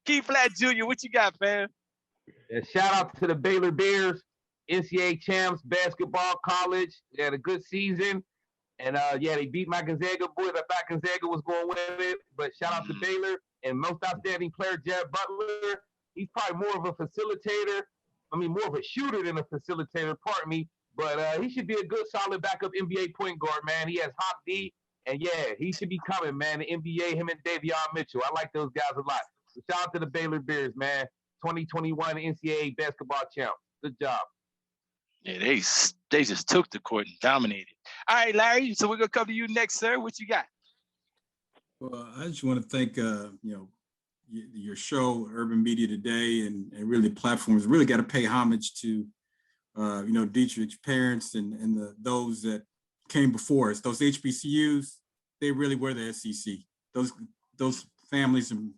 Keith Platt Jr., what you got, fam? Yeah, shout out to the Baylor Bears, NCAA champs, basketball, college. They had a good season. And, they beat my Gonzaga boys. I thought Gonzaga was going to win it. But shout out to Baylor. And most outstanding player, Jared Butler. He's probably more of a facilitator. More of a shooter than a facilitator, pardon me. But he should be a good, solid backup NBA point guard, man. He has hot D. And, he should be coming, man. The NBA, him and Davion Mitchell. I like those guys a lot. So shout out to the Baylor Bears, man. 2021 NCAA basketball champ. Good job. Yeah, they just took the court and dominated. All right, Larry, so we're going to come to you next, sir. What you got? Well, I just want to thank, your show, Urban Media Today, and really platforms really got to pay homage to, Deatrich's parents and those that came before us. Those HBCUs, they really were the SEC. Those families and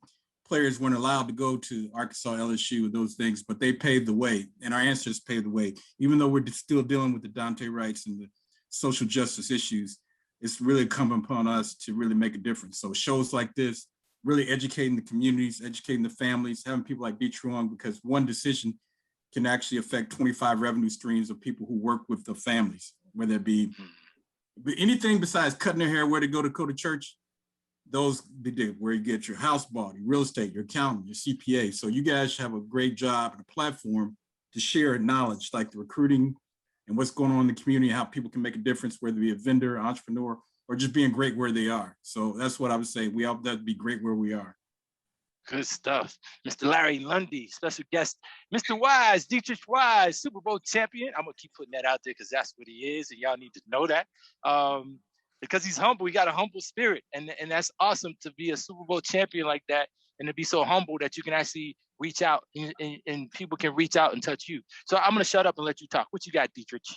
players weren't allowed to go to Arkansas, LSU, those things, but they paved the way, and our ancestors paved the way. Even though we're still dealing with the Dante rights and the social justice issues, it's really come upon us to really make a difference. So shows like this, really educating the communities, educating the families, having people like Deatrich on, because one decision can actually affect 25 revenue streams of people who work with the families, whether it be anything besides cutting their hair, where to go to church. Those they did, where you get your house bought, your real estate, your accountant, your CPA. So you guys have a great job and a platform to share knowledge, like the recruiting and what's going on in the community, how people can make a difference, whether it be a vendor, entrepreneur, or just being great where they are. So that's what I would say. We all have to be great where we are. Good stuff. Mr. Larry Lundy, special guest. Mr. Wise, Deatrich Wise, Super Bowl champion. I'm going to keep putting that out there because that's what he is, and y'all need to know that. Because he's humble. He got a humble spirit, and that's awesome to be a Super Bowl champion like that and to be so humble that you can actually reach out and people can reach out and touch you. So I'm going to shut up and let you talk. What you got, Deatrich?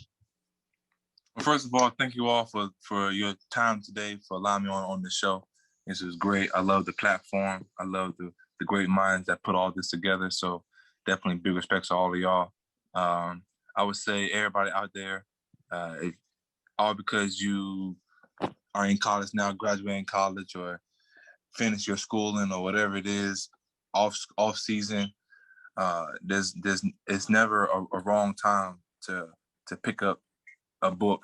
Well, first of all, thank you all for your time today, for allowing me on the show. This was great. I love the platform. I love the great minds that put all this together. So definitely big respects to all of y'all. I would say everybody out there, all because you are in college now, graduating college or finish your schooling or whatever it is, off season, it's never a wrong time to pick up a book,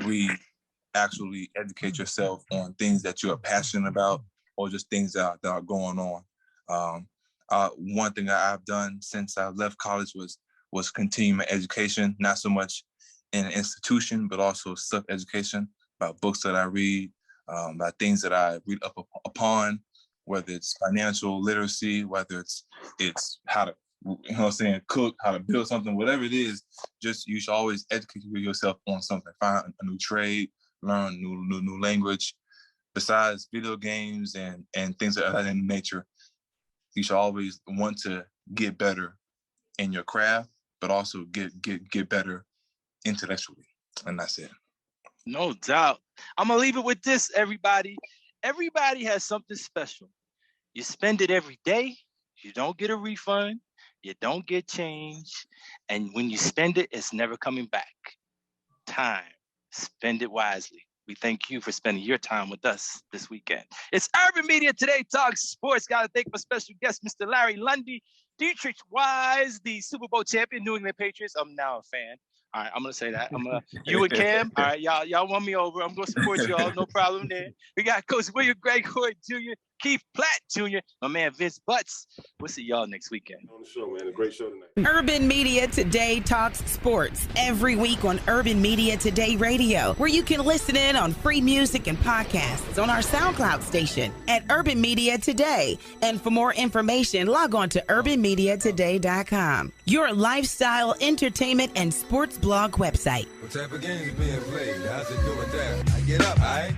read, actually educate yourself on things that you are passionate about or just things that are going on. One thing that I've done since I left college was continue my education, not so much in an institution, but also self-education about books that I read, about things that I read up upon, whether it's financial literacy, whether it's how to, cook, how to build something, whatever it is, just you should always educate yourself on something, find a new trade, learn new language. Besides video games and things of that nature, you should always want to get better in your craft, but also get better intellectually. And that's it. No doubt. I'm going to leave it with this, everybody. Everybody has something special. You spend it every day. You don't get a refund. You don't get change. And when you spend it, it's never coming back. Time. Spend it wisely. We thank you for spending your time with us this weekend. It's Urban Media Today Talks Sports. Got to thank my special guest, Mr. Larry Lundy, Deatrich Wise, the Super Bowl champion, New England Patriots. I'm now a fan. All right, I'm gonna say that. You and Cam. All right, y'all won me over. I'm gonna support y'all. No problem there. We got Coach William Gregory Jr., Keith Platt Jr., my man Vince Butts. We'll see y'all next weekend. On the show, man. A great show tonight. Urban Media Today talks sports every week on Urban Media Today Radio, where you can listen in on free music and podcasts on our SoundCloud station at Urban Media Today. And for more information, log on to urbanmediatoday.com. your lifestyle, entertainment, and sports blog website. What type of games being played? How's it doing there? I get up, all right?